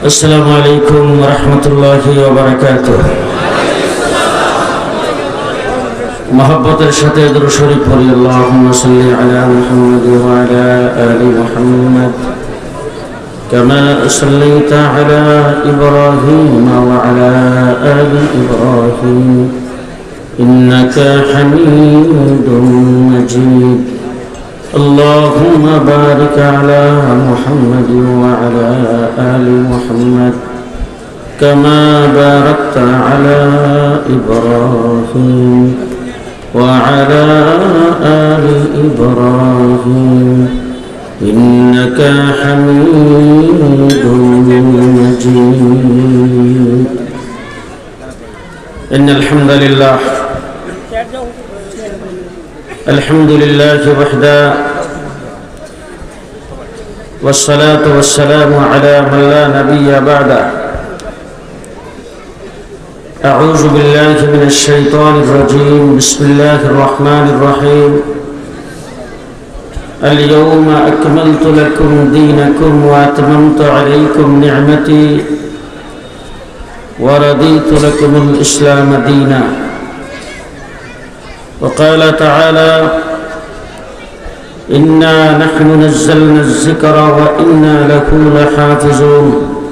السلام عليكم ورحمة الله وبركاته محبت الشتى در شريف پڑھی اللهم صل على محمد وعلى آل محمد كما صليت على إبراهيم وعلى آل إبراهيم إنك حميد مجيد اللهم بارك على محمد وعلى آل محمد كما باركت على إبراهيم وعلى آل إبراهيم إنك حميد مجيد إن الحمد لله وحده والصلاة والسلام على من لا نبي بعده أعوذ بالله من الشيطان الرجيم بسم الله الرحمن الرحيم اليوم أكملت لكم دينكم وأتممت عليكم نعمتي ورضيت لكم الإسلام دينا وقال تعالى إنا نحن نزلنا الذكر وإنا له لحافظون